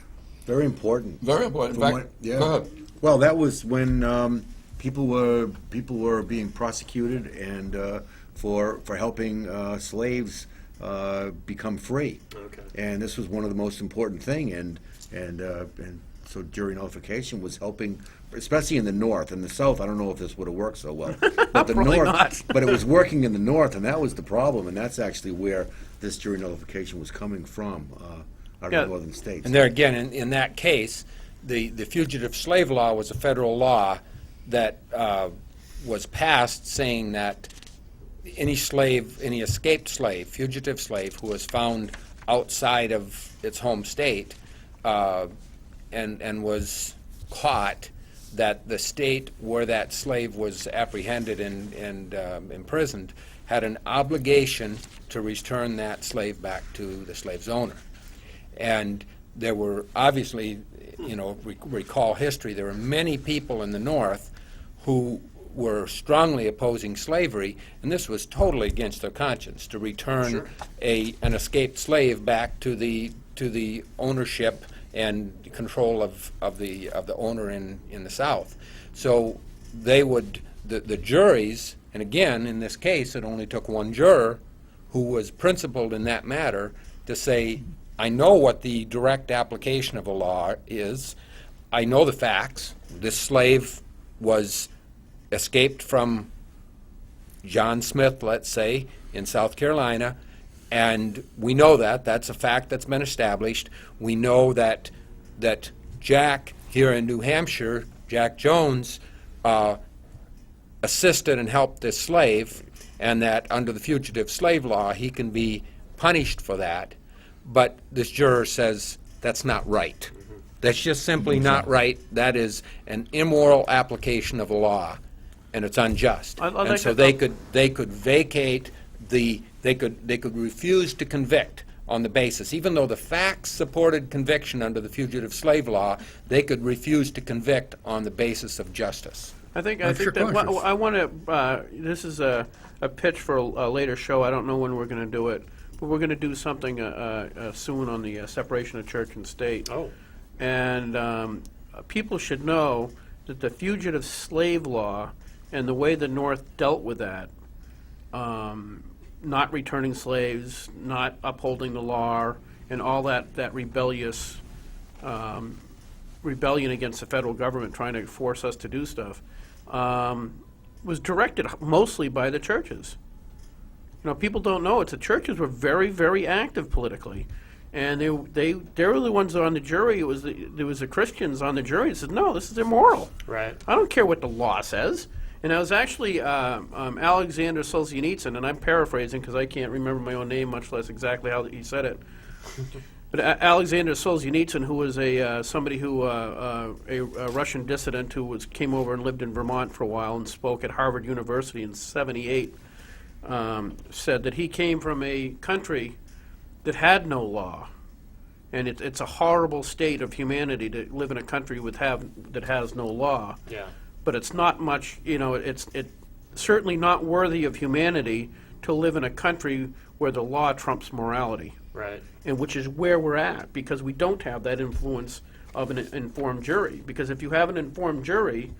Very important. Very important. In From fact, what- yeah. go ahead. Well, that was when people were being prosecuted and for helping slaves become free. Okay. And this was one of the most important thing, and so jury nullification was helping, especially in the North. In the South, I don't know if this would have worked so well. But the Probably North, not. but it was working in the North, and that was the problem. And that's actually where this jury nullification was coming from, out Yeah. of the northern states. And there again, in that case, the fugitive slave law was a federal law that was passed saying that any slave, any escaped slave, fugitive slave, who was found outside of its home state and was caught, that the state where that slave was apprehended and imprisoned had an obligation to return that slave back to the slave's owner. And there were obviously, you know, recall history, there were many people in the North who were strongly opposing slavery, and this was totally against their conscience, to return an escaped slave back to the ownership and control of the owner in the South. So they would, the juries, and again, in this case, it only took one juror who was principled in that matter to say, I know what the direct application of a law is. I know the facts. This slave was escaped from John Smith, let's say, in South Carolina, and we know that. That's a fact that's been established. We know that Jack here in New Hampshire, Jack Jones, assisted and helped this slave, and that under the fugitive slave law, he can be punished for that. But this juror says that's not right. That's just simply not right. That is an immoral application of a law, and it's unjust. I'd like And so to- they could vacate they could refuse to convict on the basis, even though the facts supported conviction under the fugitive slave law, they could refuse to convict on the basis of justice. I think That's your that conscience. I want to. This is a pitch for a later show. I don't know when we're going to do it, but we're going to do something soon on the separation of church and state. Oh. And people should know that the fugitive slave law and the way the North dealt with that, not returning slaves, not upholding the law, and all that rebellious rebellion against the federal government trying to force us to do stuff, was directed mostly by the churches. You know, people don't know it. The churches were very, very active politically, and they were the ones on the jury. There was the Christians on the jury that said, "No, this is immoral. Right. I don't care what the law says." And I was actually Alexander Solzhenitsyn, and I'm paraphrasing because I can't remember my own name, much less exactly how he said it. But Alexander Solzhenitsyn, who was somebody who a Russian dissident who came over and lived in Vermont for a while and spoke at Harvard University in '78, said that he came from a country that had no law, and it's a horrible state of humanity to live in a country that has no law. Yeah. But it's not much, it's certainly not worthy of humanity to live in a country where the law trumps morality. Right. And which is where we're at, because we don't have that influence of an informed jury. Because if you have an informed jury,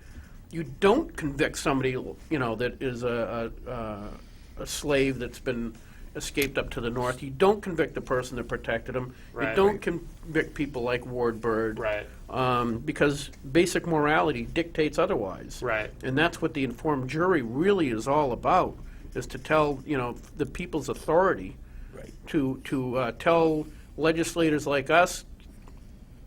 you don't convict somebody, that is a slave that's been escaped up to the north. You don't convict the person that protected him. Right. You don't convict people like Ward Bird. Right. Because basic morality dictates otherwise. Right. And that's what the informed jury really is all about, is to tell, the people's authority to tell legislators like us,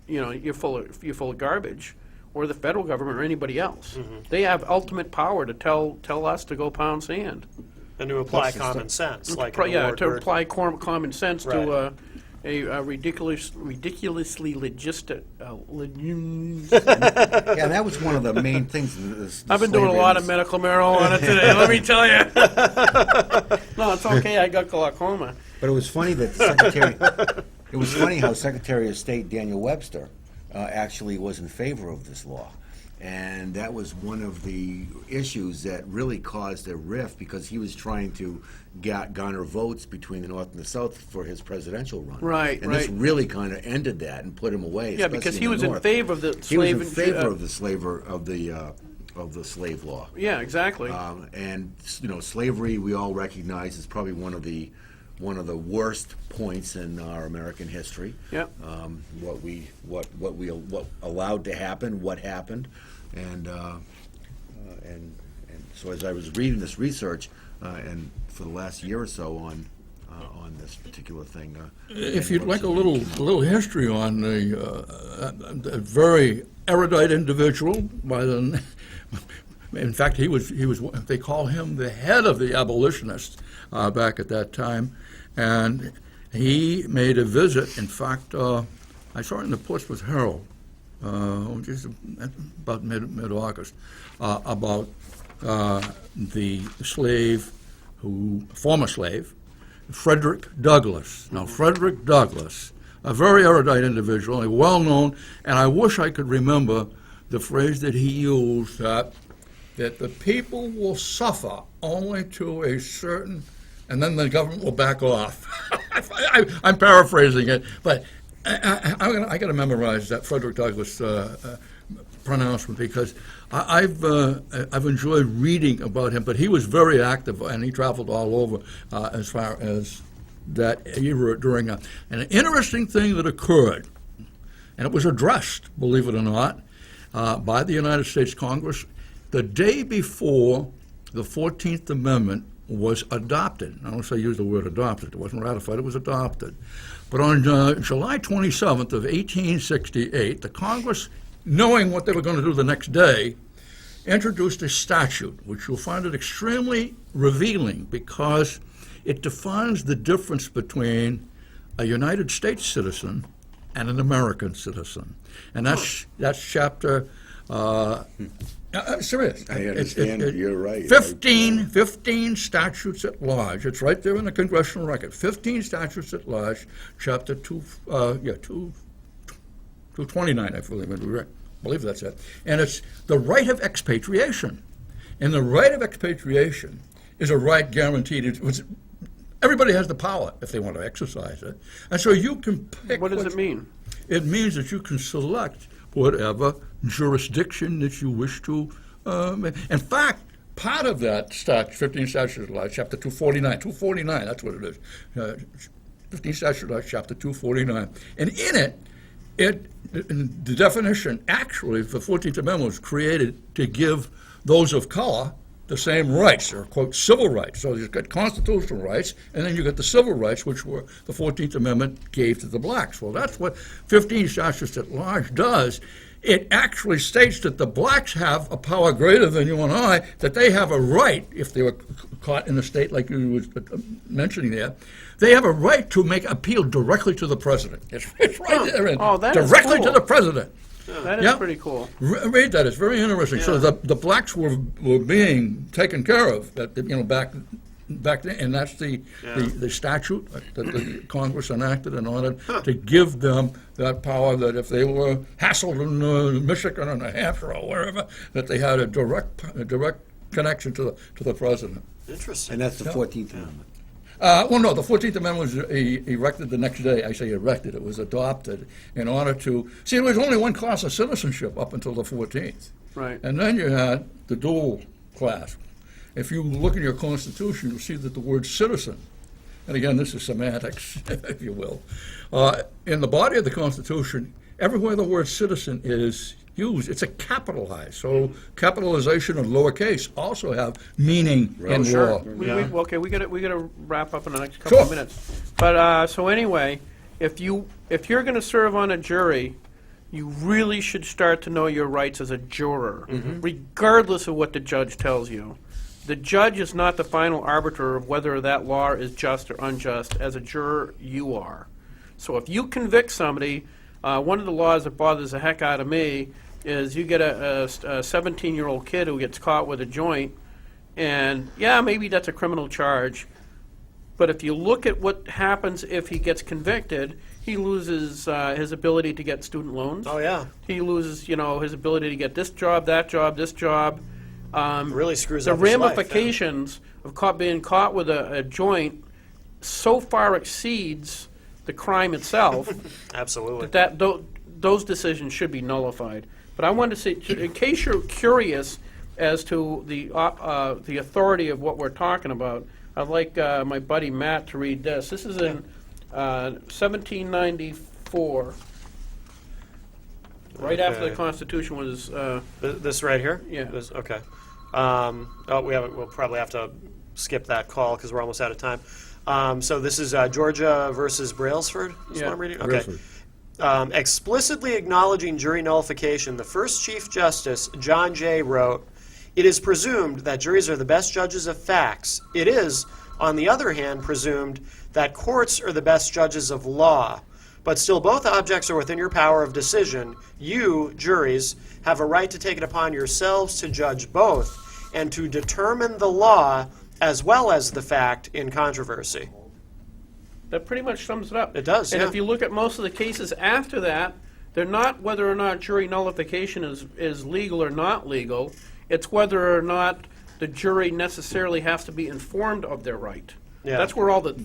you're full of garbage, or the federal government or anybody else. They have ultimate power to tell us to go pound sand. And to apply common sense, like in the Ward To Bird. apply common sense Right. to a ridiculously logistic. Yeah, that was one of the main things. I've been doing a lot of medical marijuana today. Let me tell you. No, it's okay. I got glaucoma. But it was funny that the Secretary, it was funny how Secretary of State Daniel Webster actually was in favor of this law. And that was one of the issues that really caused a rift, because he was trying to garner votes between the North and the South for his presidential run. Right, And this right. really kind of ended that and put him away. Yeah, because especially he in was the in North. favor of the He was slave. in favor of the slave law. Yeah, exactly. And slavery, we all recognize, is probably one of the worst points in our American history. Yep. What allowed to happen, what happened, and so as I was reading this research, and for the last year or so on this particular thing. If you'd like a little history on a very erudite individual by the, in fact, he was they call him the head of the abolitionists back at that time, and he made a visit. In fact, I saw it in the Portsmouth Herald, just about mid-August, about the former slave, Frederick Douglass. Now, Frederick Douglass, a very erudite individual, well known, and I wish I could remember the phrase that he used, that the people will suffer only to a certain, and then the government will back off. I'm paraphrasing it, but I got to memorize that Frederick Douglass pronouncement, because I've enjoyed reading about him. But he was very active, and he traveled all over as far as that era during and an interesting thing that occurred, and it was addressed, believe it or not, by the United States Congress the day before the 14th Amendment was adopted. I don't say use the word adopted. It wasn't ratified. It was adopted. But on July 27th of 1868, the Congress, knowing what they were going to do the next day, introduced a statute, which you'll find it extremely revealing, because it defines the difference between a United States citizen and an American citizen. And that's chapter... I'm serious. I understand. You're right. 15 statutes at large. It's right there in the congressional record. 15 statutes at large, chapter 229, I believe that's it. And it's the right of expatriation. And the right of expatriation is a right guaranteed. Everybody has the power if they want to exercise it. And so you can pick. What does it mean? It means that you can select whatever jurisdiction that you wish to. In fact, part of that 15 statutes of law, chapter 249, that's what it is. 15 statutes of law, chapter 249. And in it, the definition actually for the 14th Amendment was created to give those of color the same rights, or quote, civil rights. So you've got constitutional rights, and then you got the civil rights, which were the 14th Amendment gave to the blacks. Well, that's what 15 statutes at large does. it actually states that the blacks have a power greater than you and I, that they have a right, if they were caught in a state like you was mentioning there, they have a right to make appeal directly to the president. It's right there, Oh, that is directly to cool. the president. That is Yeah. pretty cool. Read that; it's very interesting. So the blacks were being taken care of, back then, and that's the statute that the Congress enacted in order to give them that power. That if they were hassled in Michigan or New Hampshire or wherever, that they had a direct connection to the president. Interesting. And that's the 14th Amendment. Well, no, the 14th Amendment was erected the next day. I say erected; it was adopted in order to see. There was only one class of citizenship up until the 14th. Right. And then you had the dual class. If you look in your Constitution, you'll see that the word citizen, and again, this is semantics, if you will, in the body of the Constitution, everywhere the word citizen is used, it's a capitalized. So capitalization and lowercase also have meaning in law. Okay, we gotta wrap up in the next couple of Sure. minutes. But so anyway, if you're going to serve on a jury, you really should start to know your rights as a juror, regardless of what the judge tells you. The judge is not the final arbiter of whether that law is just or unjust. As a juror, you are. So if you convict somebody, one of the laws that bothers the heck out of me is you get a 17-year-old kid who gets caught with a joint, and yeah, maybe that's a criminal charge, but if you look at what happens if he gets convicted, he loses his ability to get student loans. Oh, yeah. He loses, his ability to get this job, that job, this job. Really screws The up his life, yeah. ramifications of being caught with a joint so far exceeds the crime itself Absolutely. that those decisions should be nullified. But I wanted to say, in case you're curious as to the authority of what we're talking about, I'd like my buddy Matt to read this. This is in 1794, right after the Okay. Constitution was. This right here? Yeah. Okay. We'll probably have to skip that call because we're almost out of time. So this is Georgia versus Brailsford, is Yeah. what I'm reading? Okay. Brailsford. Explicitly acknowledging jury nullification, the first Chief Justice, John Jay, wrote, "It is presumed that juries are the best judges of facts. It is, on the other hand, presumed that courts are the best judges of law. But still both objects are within your power of decision. You, juries, have a right to take it upon yourselves to judge both and to determine the law as well as the fact in controversy." That pretty much sums it up. It does, And yeah. if you look at most of the cases after that, they're not whether or not jury nullification is legal or not legal. It's whether or not the jury necessarily has to be informed of their right. Yeah. That's where all the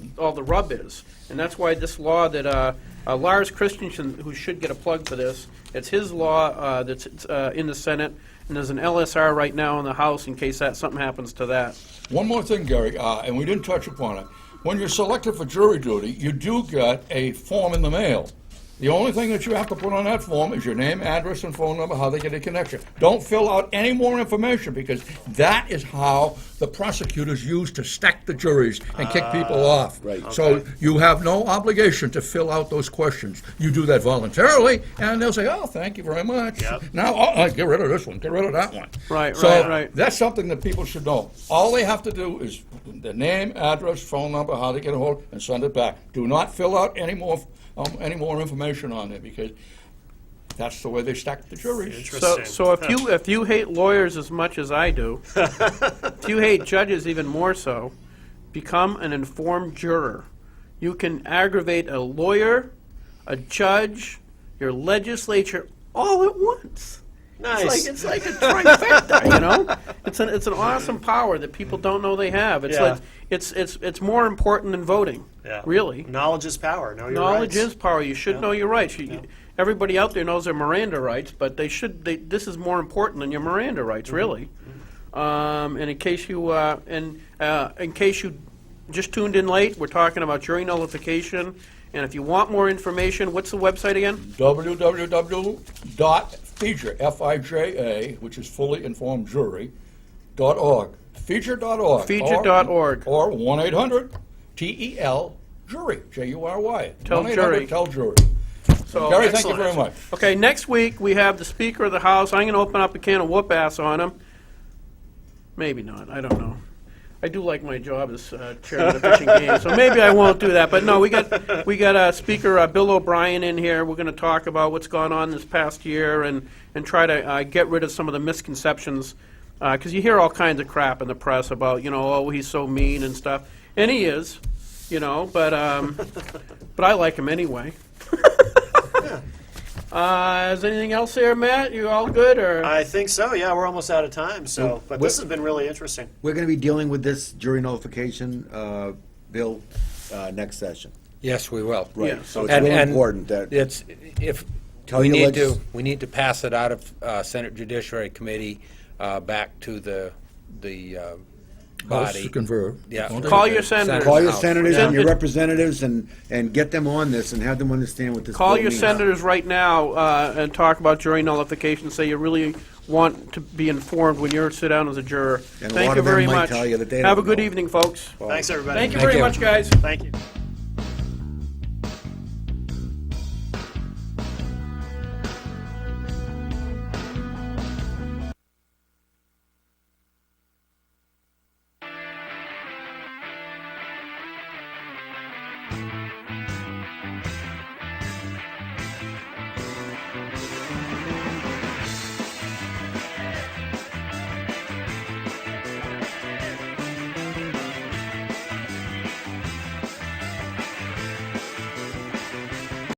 rub is, and that's why this law that Lars Christensen, who should get a plug for this, it's his law that's in the Senate, and there's an LSR right now in the House in case something happens to that. One more thing, Gary, and we didn't touch upon it. When you're selected for jury duty, you do get a form in the mail. The only thing that you have to put on that form is your name, address, and phone number, how they get a connection. Don't fill out any more information because that is how the prosecutors use to stack the juries and kick people off. Right. So you have no obligation to fill out those questions. You do that voluntarily, and they'll say, "Oh, thank you very much." Yep. Now, get rid of this one, get rid of that one. Right, So right. that's something that people should know. All they have to do is the name, address, phone number, how they get a hold, and send it back. Do not fill out any more information on it because that's the way they stack the juries. Interesting. So if you hate lawyers as much as I do, if you hate judges even more so, become an informed juror. You can aggravate a lawyer, a judge, your legislature all at once. Nice. It's like a trifecta, It's an awesome power that people don't know they have. It's Yeah. like it's more important than voting. Yeah. Really. Knowledge is power. Know your Knowledge rights. is power. You should know your rights. Everybody out there knows their Miranda rights, but this is more important than your Miranda rights, really. And in case you just tuned in late, we're talking about jury nullification. And if you want more information, what's the website again? www.FIJA, F-I-J-A, which is fully informed jury.org. FIJA.org. FIJA.org. Or 1-800-TEL-JURY, J-U-R-Y. Tell 1-800 jury. Tell jury. So, Gary, thank you excellent. very much. okay, next week, we have the Speaker of the House. I'm going to open up a can of whoop-ass on him. Maybe not, I don't know. I do like my job as chairman of the pitching game, so maybe I won't do that. But no, we got Speaker Bill O'Brien in here. We're going to talk about what's gone on this past year and try to get rid of some of the misconceptions, because you hear all kinds of crap in the press about, oh, he's so mean and stuff. And he is, but I like him anyway. Is anything else there, Matt? You all good, or? I think so. Yeah, we're almost out of time. So, but this has been really interesting. We're going to be dealing with this jury nullification bill next session. Yes, we will. Yeah. So it's And- real and important that It's, if, Tell we your need we need to pass it out of Senate Judiciary Committee back to the House to body. confer. Yeah. Won't they? Call your senators. call your House. senators and your Yeah. representatives and get them on this and have them understand what this Call bill your means. senators right now and talk about jury nullification. Say you really want to be informed when you sit down as a juror. And a Thank lot you of them very might much. tell you that they Have a don't good know. evening, folks. Thanks, everybody. Thank you Thank very you. much, guys. Thank you.